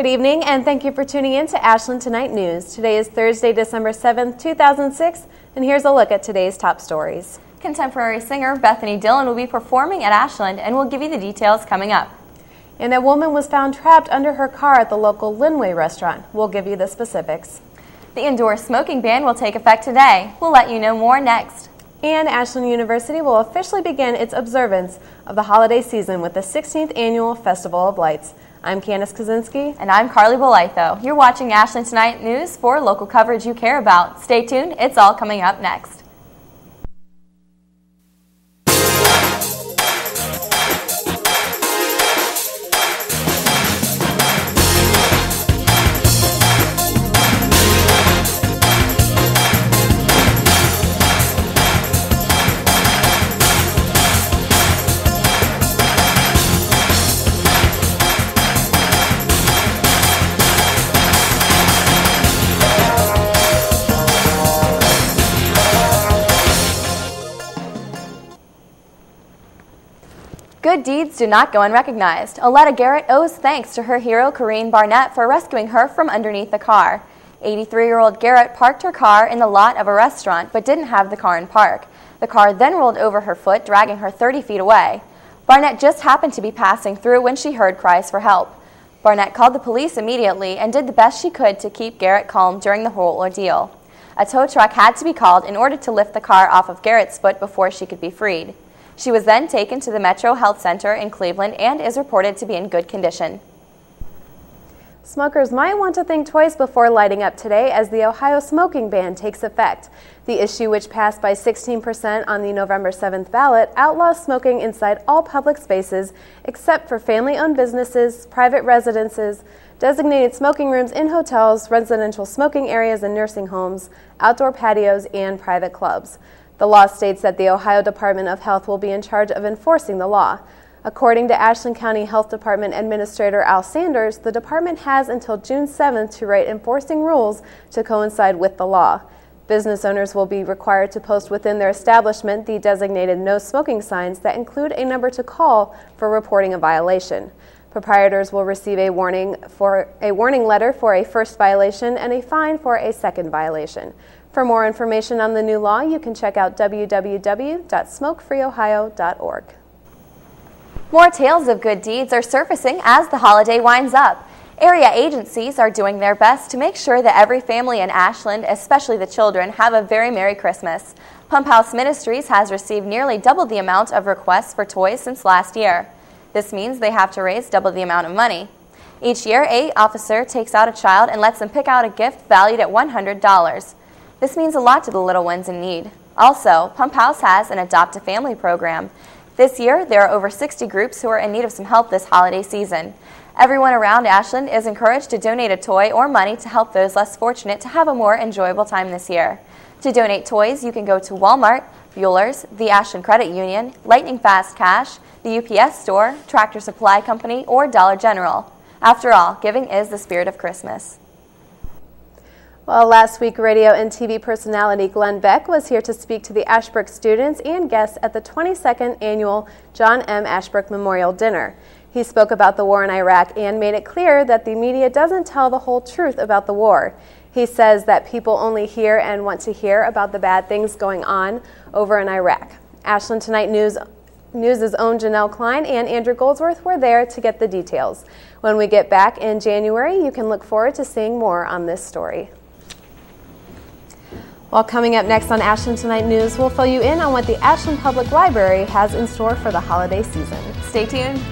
Good evening, and thank you for tuning in to Ashland Tonight News. Today is Thursday, December 7th, 2006, and here's a look at today's top stories. Contemporary singer Bethany Dillon will be performing at Ashland, and we'll give you the details coming up. And a woman was found trapped under her car at the local Linway restaurant. We'll give you the specifics. The indoor smoking ban will take effect today. We'll let you know more next. And Ashland University will officially begin its observance of the holiday season with the 16th Annual Festival of Lights. I'm Candace Kaczynski. And I'm Carly Bolitho. You're watching Ashland Tonight News for local coverage you care about. Stay tuned, it's all coming up next. Good deeds do not go unrecognized. Aletta Garrett owes thanks to her hero, Corrine Barnett, for rescuing her from underneath the car. 83-year-old Garrett parked her car in the lot of a restaurant but didn't have the car in park. The car then rolled over her foot, dragging her 30 feet away. Barnett just happened to be passing through when she heard cries for help. Barnett called the police immediately and did the best she could to keep Garrett calm during the whole ordeal. A tow truck had to be called in order to lift the car off of Garrett's foot before she could be freed. She was then taken to the Metro Health Center in Cleveland and is reported to be in good condition. Smokers might want to think twice before lighting up today as the Ohio smoking ban takes effect. The issue, which passed by 16% on the November 7th ballot, outlaws smoking inside all public spaces except for family-owned businesses, private residences, designated smoking rooms in hotels, residential smoking areas in nursing homes, outdoor patios, and private clubs. The law states that the Ohio Department of Health will be in charge of enforcing the law. According to Ashland County Health Department Administrator Al Sanders, the department has until June 7th to write enforcing rules to coincide with the law. Business owners will be required to post within their establishment the designated no smoking signs that include a number to call for reporting a violation. Proprietors will receive a warning letter for a first violation and a fine for a second violation. For more information on the new law, you can check out www.smokefreeohio.org. More tales of good deeds are surfacing as the holiday winds up. Area agencies are doing their best to make sure that every family in Ashland, especially the children, have a very Merry Christmas. Pump House Ministries has received nearly double the amount of requests for toys since last year. This means they have to raise double the amount of money. Each year, an officer takes out a child and lets them pick out a gift valued at $100. This means a lot to the little ones in need. Also, Pump House has an Adopt a Family program. This year, there are over 60 groups who are in need of some help this holiday season. Everyone around Ashland is encouraged to donate a toy or money to help those less fortunate to have a more enjoyable time this year. To donate toys, you can go to Walmart, Bueller's, the Ashland Credit Union, Lightning Fast Cash, the UPS Store, Tractor Supply Company, or Dollar General. After all, giving is the spirit of Christmas. Well, last week, radio and TV personality Glenn Beck was here to speak to the Ashbrook students and guests at the 22nd Annual John M. Ashbrook Memorial Dinner. He spoke about the war in Iraq and made it clear that the media doesn't tell the whole truth about the war. He says that people only hear and want to hear about the bad things going on over in Iraq. Ashland Tonight News's own Janelle Klein and Andrew Goldsworth were there to get the details. When we get back in January, you can look forward to seeing more on this story. Well, coming up next on Ashland Tonight News, we'll fill you in on what the Ashland Public Library has in store for the holiday season. Stay tuned.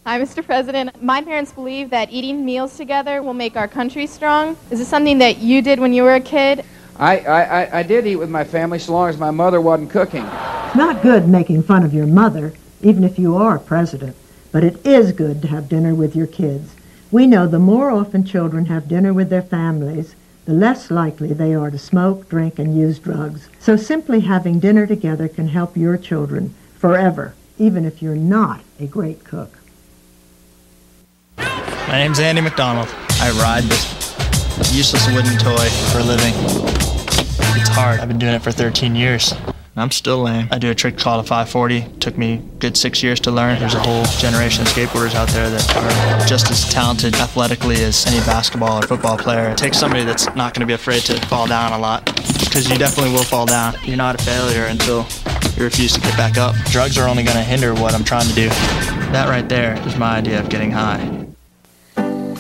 Hi, Mr. President. My parents believe that eating meals together will make our country strong. Is this something that you did when you were a kid? I did eat with my family so long as my mother wasn't cooking. It's not good making fun of your mother, even if you are president, but it is good to have dinner with your kids. We know the more often children have dinner with their families, the less likely they are to smoke, drink, and use drugs. So simply having dinner together can help your children forever, even if you're not a great cook. My name's Andy McDonald. I ride this useless wooden toy for a living. It's hard. I've been doing it for 13 years. I'm still lame. I do a trick called a 540. Took me a good 6 years to learn. There's a whole generation of skateboarders out there that are just as talented athletically as any basketball or football player. It takes somebody that's not going to be afraid to fall down a lot, because you definitely will fall down. You're not a failure until you refuse to get back up. Drugs are only going to hinder what I'm trying to do. That right there is my idea of getting high.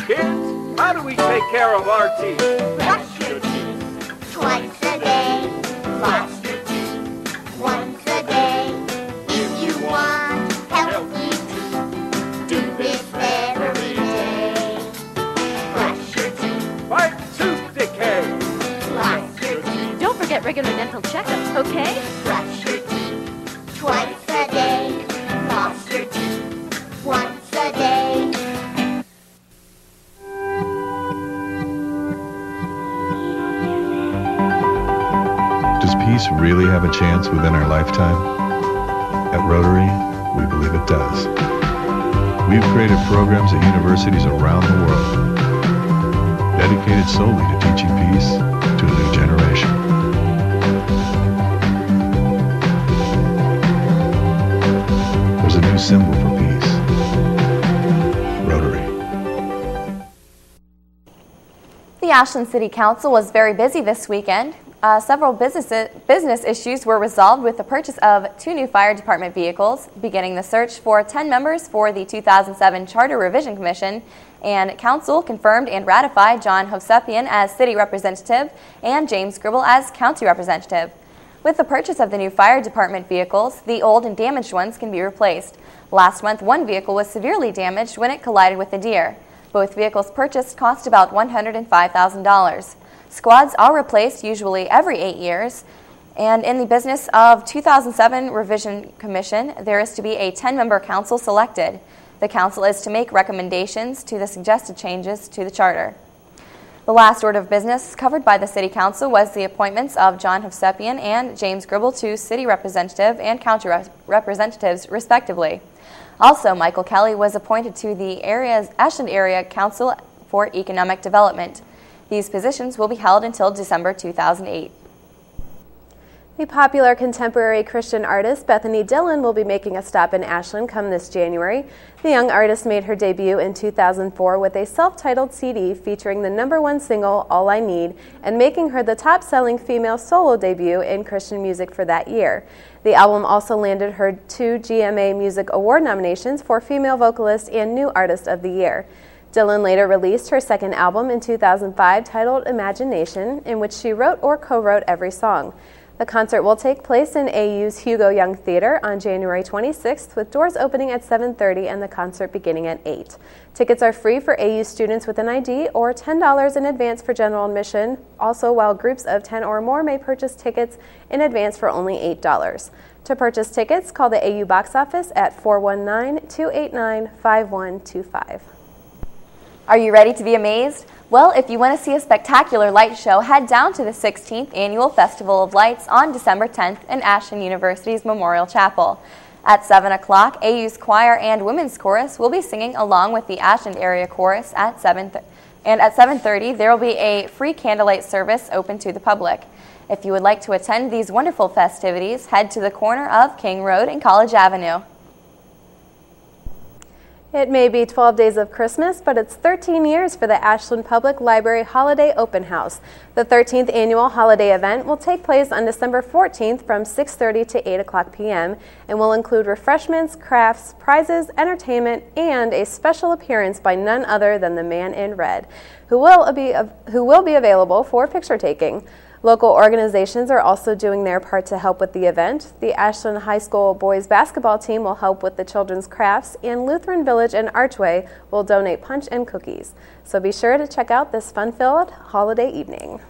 Kids, how do we take care of our teeth? Brush your teeth twice a day. Floss your teeth once a day. If you want healthy teeth, do this every day. Brush your teeth. Fight tooth decay. Floss your teeth. Don't forget regular dental checkups, okay? Brush your teeth twice a day. Floss your teeth once a day. Does peace really have a chance within our lifetime? At Rotary, we believe it does. We've created programs at universities around the world dedicated solely to teaching peace to a new generation. There's a new symbol for peace. Rotary. The Ashland City Council was very busy this weekend. Several business issues were resolved with the purchase of 2 new fire department vehicles, beginning the search for 10 members for the 2007 Charter Revision Commission, and Council confirmed and ratified John Hovsepian as City Representative and James Gribble as County Representative. With the purchase of the new fire department vehicles, the old and damaged ones can be replaced. Last month, one vehicle was severely damaged when it collided with a deer. Both vehicles purchased cost about $105,000. Squads are replaced usually every 8 years, and in the business of 2007 Revision Commission, there is to be a 10-member council selected. The council is to make recommendations to the suggested changes to the charter. The last order of business covered by the City Council was the appointments of John Hovsepian and James Gribble to City Representative and County Representatives, respectively. Also, Michael Kelly was appointed to the Ashland Area Council for Economic Development. These positions will be held until December 2008. The popular contemporary Christian artist Bethany Dillon will be making a stop in Ashland come this January. The young artist made her debut in 2004 with a self-titled CD featuring the #1 single, All I Need, and making her the top-selling female solo debut in Christian music for that year. The album also landed her 2 GMA Music Award nominations for Female Vocalist and New Artist of the Year. Dillon later released her second album in 2005 titled Imagination, in which she wrote or co-wrote every song. The concert will take place in AU's Hugo Young Theater on January 26th, with doors opening at 7:30 and the concert beginning at 8. Tickets are free for AU students with an ID or $10 in advance for general admission. Also, while groups of 10 or more may purchase tickets in advance for only $8. To purchase tickets, call the AU box office at 419-289-5125. Are you ready to be amazed? Well, if you want to see a spectacular light show, head down to the 16th Annual Festival of Lights on December 10th in Ashland University's Memorial Chapel. At 7 o'clock, AU's choir and women's chorus will be singing along with the Ashland Area Chorus at 7:30, there will be a free candlelight service open to the public. If you would like to attend these wonderful festivities, head to the corner of King Road and College Avenue. It may be 12 days of Christmas, but it's 13 years for the Ashland Public Library Holiday Open House. The 13th annual holiday event will take place on December 14th from 6:30 to 8 o'clock p.m. and will include refreshments, crafts, prizes, entertainment, and a special appearance by none other than the Man in Red, who will be available for picture taking. Local organizations are also doing their part to help with the event. The Ashland High School boys basketball team will help with the children's crafts, and Lutheran Village and Archway will donate punch and cookies. So be sure to check out this fun-filled holiday evening.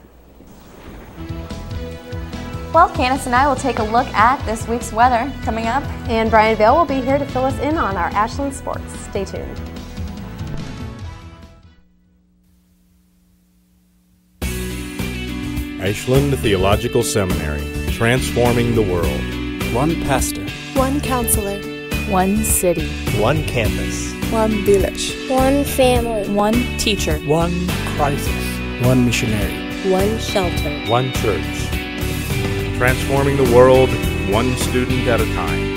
Well, Candace and I will take a look at this week's weather coming up. And Brian Vale will be here to fill us in on our Ashland sports. Stay tuned. Ashland Theological Seminary, transforming the world. One pastor. One counselor. One city. One campus. One village. One family. One teacher. One crisis. One missionary. One shelter. One church. Transforming the world one student at a time.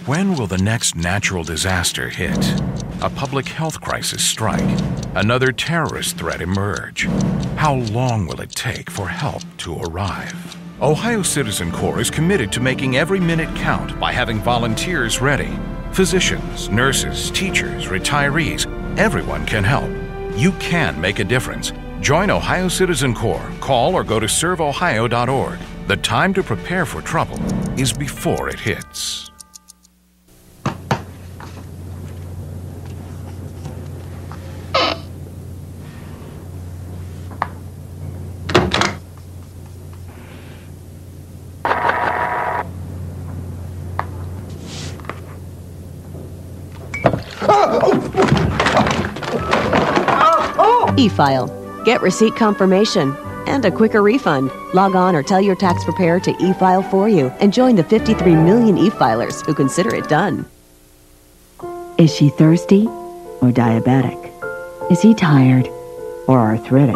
When will the next natural disaster hit? A public health crisis strike? Another terrorist threat emerge? How long will it take for help to arrive? Ohio Citizen Corps is committed to making every minute count by having volunteers ready. Physicians, nurses, teachers, retirees, everyone can help. You can make a difference. Join Ohio Citizen Corps. Call or go to serveohio.org. The time to prepare for trouble is before it hits. E-File. Get receipt confirmation and a quicker refund. Log on or tell your tax preparer to e-file for you and join the 53 million e-filers who consider it done. Is she thirsty or diabetic? Is he tired or arthritic?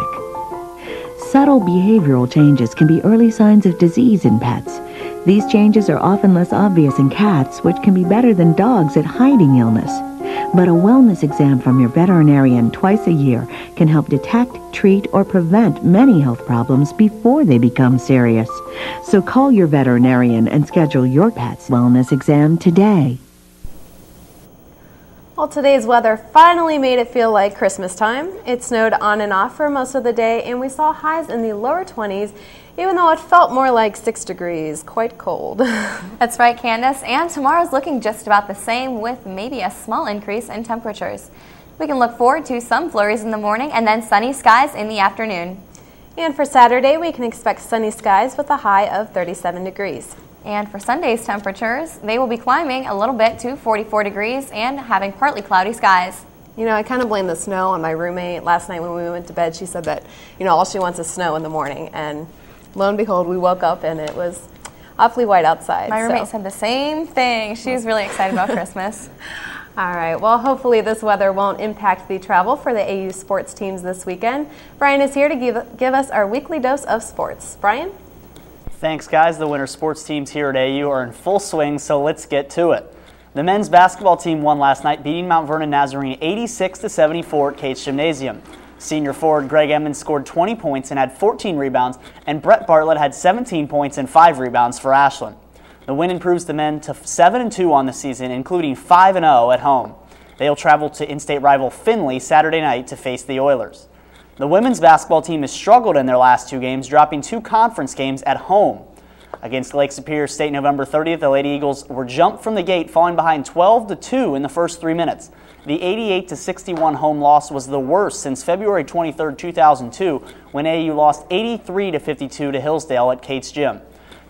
Subtle behavioral changes can be early signs of disease in pets. These changes are often less obvious in cats, which can be better than dogs at hiding illness. But a wellness exam from your veterinarian twice a year can help detect, treat, or prevent many health problems before they become serious. So call your veterinarian and schedule your pet's wellness exam today. Well, today's weather finally made it feel like Christmas time. It snowed on and off for most of the day, and we saw highs in the lower 20s, even though it felt more like 6 degrees, quite cold. That's right, Candace, and tomorrow's looking just about the same with maybe a small increase in temperatures. We can look forward to some flurries in the morning and then sunny skies in the afternoon. And for Saturday, we can expect sunny skies with a high of 37 degrees. And for Sunday's temperatures, they will be climbing a little bit to 44 degrees and having partly cloudy skies. You know, I kind of blame the snow on my roommate. Last night when we went to bed, she said that, all she wants is snow in the morning. And lo and behold, we woke up and it was awfully white outside. My roommate said the same thing. She was really excited about Christmas. All right, well, hopefully this weather won't impact the travel for the AU sports teams this weekend. Brian is here to give us our weekly dose of sports. Brian? Thanks, guys. The winter sports teams here at AU are in full swing, so let's get to it. The men's basketball team won last night, beating Mount Vernon Nazarene 86-74 at Cates Gymnasium. Senior forward Greg Emmons scored 20 points and had 14 rebounds, and Brett Bartlett had 17 points and 5 rebounds for Ashland. The win improves the men to 7-2 on the season, including 5-0 at home. They'll travel to in-state rival Findlay Saturday night to face the Oilers. The women's basketball team has struggled in their last 2 games, dropping 2 conference games at home. Against Lake Superior State November 30th, the Lady Eagles were jumped from the gate, falling behind 12-2 in the first 3 minutes. The 88-61 home loss was the worst since February 23, 2002, when AU lost 83-52 to Hillsdale at Cates Gym.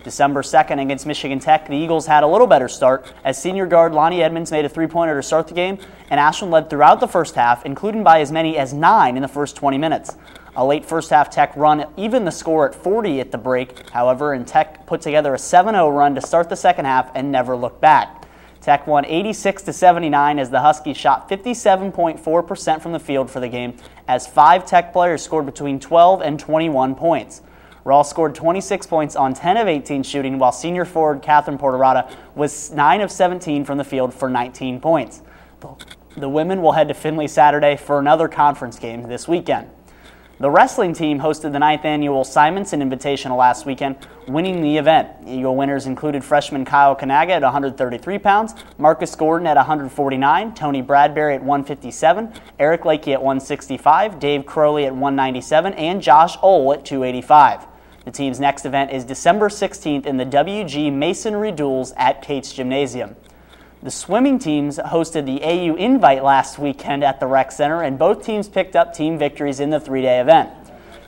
December 2nd against Michigan Tech, the Eagles had a little better start as senior guard Lonnie Edmonds made a 3-pointer to start the game, and Ashland led throughout the first half, including by as many as 9 in the first 20 minutes. A late first-half Tech run evened the score at 40 at the break, however, and Tech put together a 7-0 run to start the second half and never looked back. Tech won 86-79 as the Huskies shot 57.4% from the field for the game, as 5 Tech players scored between 12 and 21 points. Rawl scored 26 points on 10 of 18 shooting, while senior forward Catherine Porterata was 9 of 17 from the field for 19 points. The women will head to Findlay Saturday for another conference game this weekend. The wrestling team hosted the 9th annual Simonson Invitational last weekend, winning the event. Eagle winners included freshman Kyle Kanaga at 133 pounds, Marcus Gordon at 149, Tony Bradbury at 157, Eric Lakey at 165, Dave Crowley at 197, and Josh Ohl at 285. The team's next event is December 16th in the WG Masonry Duels at Cates Gymnasium. The swimming teams hosted the AU Invite last weekend at the Rec Center, and both teams picked up team victories in the 3-day event.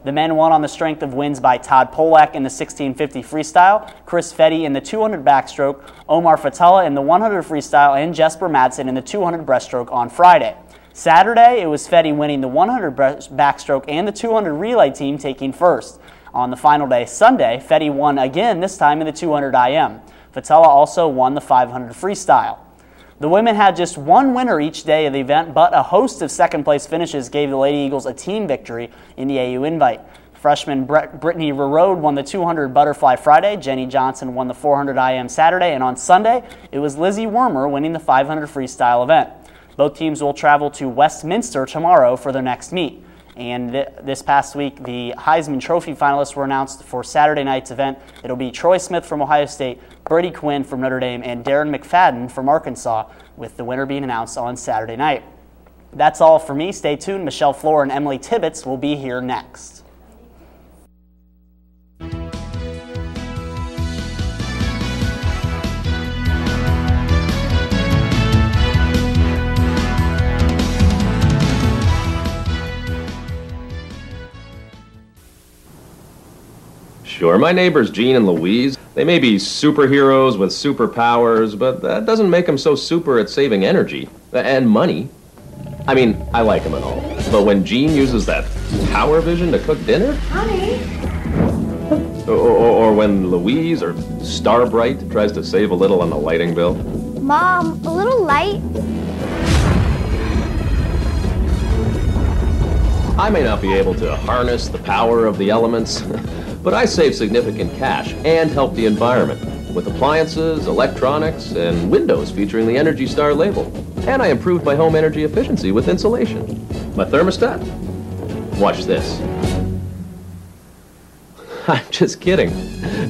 The men won on the strength of wins by Todd Polak in the 1650 freestyle, Chris Fetty in the 200 backstroke, Omar Fatala in the 100 freestyle, and Jesper Madsen in the 200 breaststroke on Friday. Saturday, it was Fetty winning the 100 backstroke and the 200 relay team taking first. On the final day, Sunday, Fetty won again, this time in the 200 IM. Fatala also won the 500 freestyle. The women had just one winner each day of the event, but a host of second-place finishes gave the Lady Eagles a team victory in the AU Invite. Freshman Brittany Rerode won the 200 Butterfly Friday, Jenny Johnson won the 400 IM Saturday, and on Sunday, it was Lizzie Wormer winning the 500 freestyle event. Both teams will travel to Westminster tomorrow for their next meet. And this past week, the Heisman Trophy finalists were announced for Saturday night's event. It'll be Troy Smith from Ohio State, Brady Quinn from Notre Dame, and Darren McFadden from Arkansas, with the winner being announced on Saturday night. That's all for me. Stay tuned. Michelle Floor and Emily Tibbetts will be here next. Sure, my neighbors Jean and Louise, they may be superheroes with superpowers, but that doesn't make them so super at saving energy and money. I mean, I like them and all, but when Jean uses that power vision to cook dinner? Honey? Or when Louise or Starbright tries to save a little on the lighting bill? Mom, a little light? I may not be able to harness the power of the elements, but I save significant cash and help the environment with appliances, electronics, and windows featuring the Energy Star label. And I improved my home energy efficiency with insulation. My thermostat? Watch this. I'm just kidding.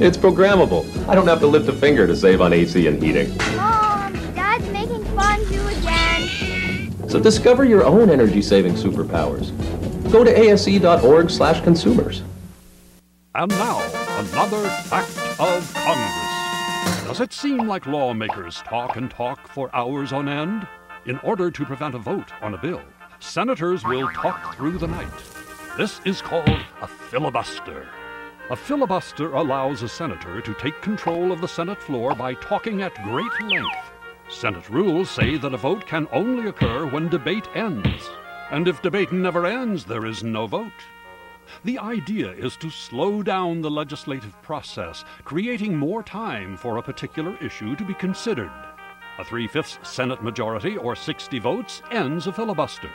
It's programmable. I don't have to lift a finger to save on AC and heating. Mom, Dad's making fondue again. So discover your own energy-saving superpowers. Go to ase.org/consumers. And now, another fact of Congress. Does it seem like lawmakers talk and talk for hours on end? In order to prevent a vote on a bill, senators will talk through the night. This is called a filibuster. A filibuster allows a senator to take control of the Senate floor by talking at great length. Senate rules say that a vote can only occur when debate ends. And if debate never ends, there is no vote. The idea is to slow down the legislative process, creating more time for a particular issue to be considered. A 3/5 Senate majority, or 60 votes, ends a filibuster.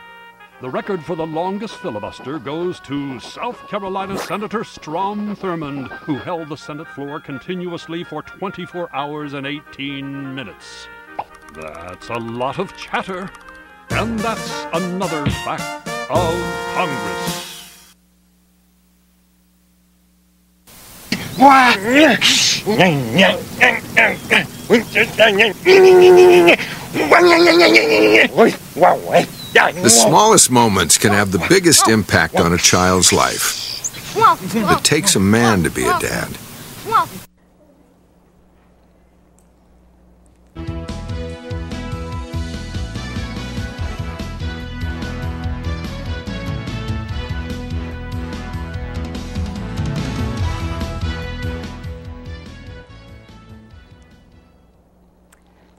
The record for the longest filibuster goes to South Carolina Senator Strom Thurmond, who held the Senate floor continuously for 24 hours and 18 minutes. That's a lot of chatter. And that's another fact of Congress. The smallest moments can have the biggest impact on a child's life. It takes a man to be a dad.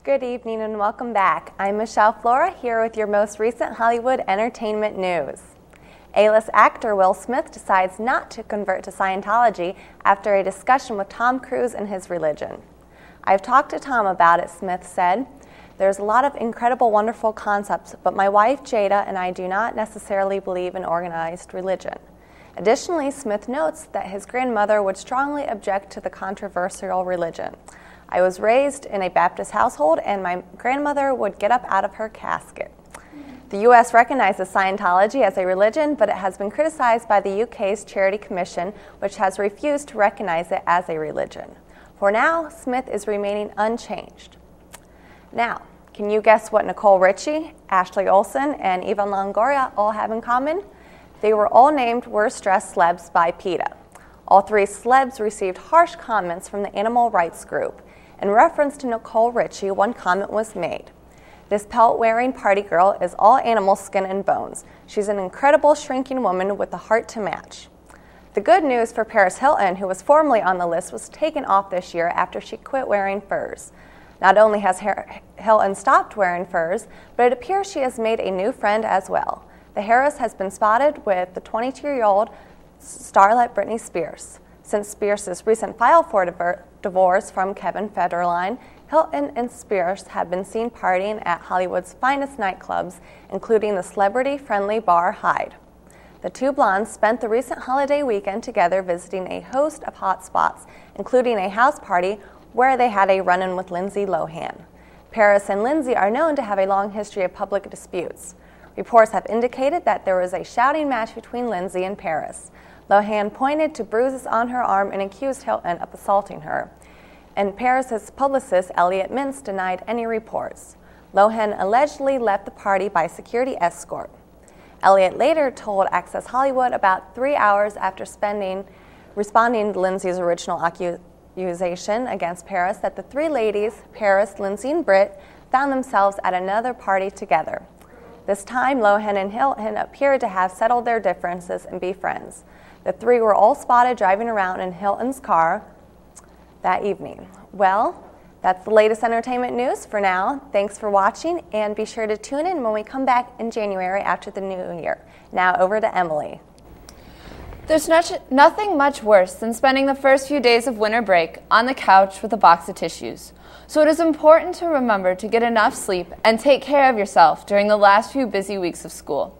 Good evening and welcome back. I'm Michelle Flora here with your most recent Hollywood entertainment news. A-list actor Will Smith decides not to convert to Scientology after a discussion with Tom Cruise and his religion. I've talked to Tom about it, Smith said. There's a lot of incredible, wonderful concepts, but my wife Jada and I do not necessarily believe in organized religion. Additionally, Smith notes that his grandmother would strongly object to the controversial religion. I was raised in a Baptist household, and my grandmother would get up out of her casket. The U.S. recognizes Scientology as a religion, but it has been criticized by the UK's Charity Commission, which has refused to recognize it as a religion. For now, Smith is remaining unchanged. Now, can you guess what Nicole Richie, Ashley Olsen, and Eva Longoria all have in common? They were all named Worst Dressed Celebs by PETA. All three celebs received harsh comments from the animal rights group. In reference to Nicole Richie, one comment was made. This pelt-wearing party girl is all animal skin and bones. She's an incredible shrinking woman with a heart to match. The good news for Paris Hilton, who was formerly on the list, was taken off this year after she quit wearing furs. Not only has Hilton stopped wearing furs, but it appears she has made a new friend as well. The heiress has been spotted with the 22-year-old starlet Britney Spears. Since Spears' recent file for divorce from Kevin Federline, Hilton and Spears have been seen partying at Hollywood's finest nightclubs, including the celebrity-friendly bar Hyde. The two blondes spent the recent holiday weekend together visiting a host of hot spots, including a house party where they had a run-in with Lindsay Lohan. Paris and Lindsay are known to have a long history of public disputes. Reports have indicated that there was a shouting match between Lindsay and Paris. Lohan pointed to bruises on her arm and accused Hilton of assaulting her. And Paris's publicist, Elliot Mintz, denied any reports. Lohan allegedly left the party by security escort. Elliot later told Access Hollywood about 3 hours after responding to Lindsay's original accusation against Paris that the three ladies, Paris, Lindsay, and Britt, found themselves at another party together. This time, Lohan and Hilton appeared to have settled their differences and be friends. The three were all spotted driving around in Hilton's car that evening. Well, that's the latest entertainment news for now. Thanks for watching, and be sure to tune in when we come back in January after the new year. Now over to Emily. There's nothing much worse than spending the first few days of winter break on the couch with a box of tissues. So it is important to remember to get enough sleep and take care of yourself during the last few busy weeks of school.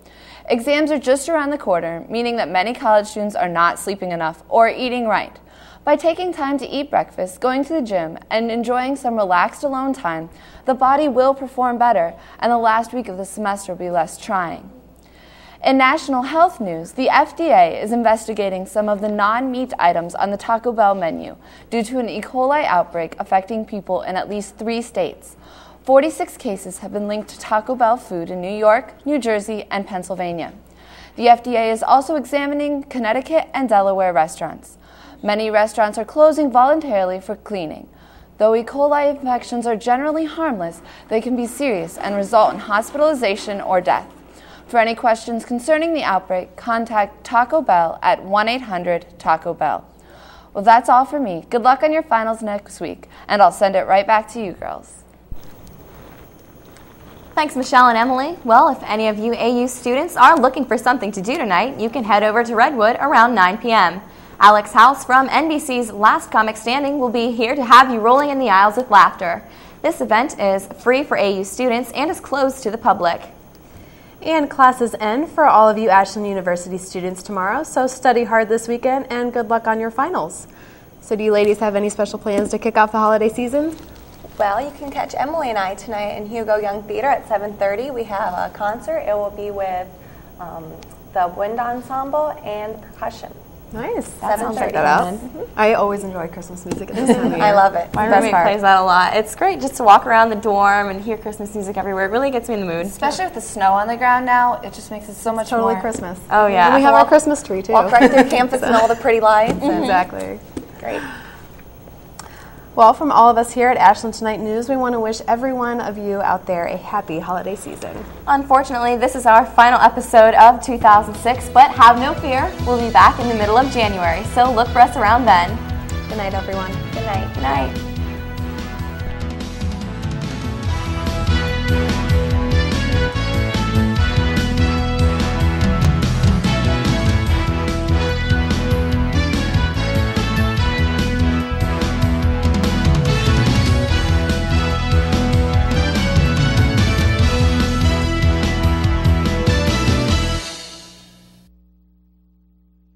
Exams are just around the corner, meaning that many college students are not sleeping enough or eating right. By taking time to eat breakfast, going to the gym, and enjoying some relaxed alone time, the body will perform better, and the last week of the semester will be less trying. In national health news, the FDA is investigating some of the non-meat items on the Taco Bell menu due to an E. coli outbreak affecting people in at least 3 states. 46 cases have been linked to Taco Bell food in New York, New Jersey, and Pennsylvania. The FDA is also examining Connecticut and Delaware restaurants. Many restaurants are closing voluntarily for cleaning. Though E. coli infections are generally harmless, they can be serious and result in hospitalization or death. For any questions concerning the outbreak, contact Taco Bell at 1-800-TACO-BELL. Well, that's all for me. Good luck on your finals next week, and I'll send it right back to you girls. Thanks, Michelle and Emily. Well, if any of you AU students are looking for something to do tonight, you can head over to Redwood around 9 p.m. Alex House from NBC's Last Comic Standing will be here to have you rolling in the aisles with laughter. This event is free for AU students and is closed to the public. And classes end for all of you Ashland University students tomorrow, so study hard this weekend and good luck on your finals. So do you ladies have any special plans to kick off the holiday season? Well, you can catch Emily and I tonight in Hugo Young Theater at 7:30. We have a concert. It will be with the wind ensemble and percussion. Nice. That sounds like that out. I always enjoy Christmas music at this time of year. I love it. My roommate plays that a lot. It's great just to walk around the dorm and hear Christmas music everywhere. It really gets me in the mood. Especially with the snow on the ground now, it just makes it so much totally more. Christmas. Oh, yeah. And we have our Christmas tree, too. Walk right through campus and all the pretty lights. Exactly. Great. Well, from all of us here at Ashland Tonight News, we want to wish every one of you out there a happy holiday season. Unfortunately, this is our final episode of 2006, but have no fear, we'll be back in the middle of January, so look for us around then. Good night, everyone. Good night. Good night.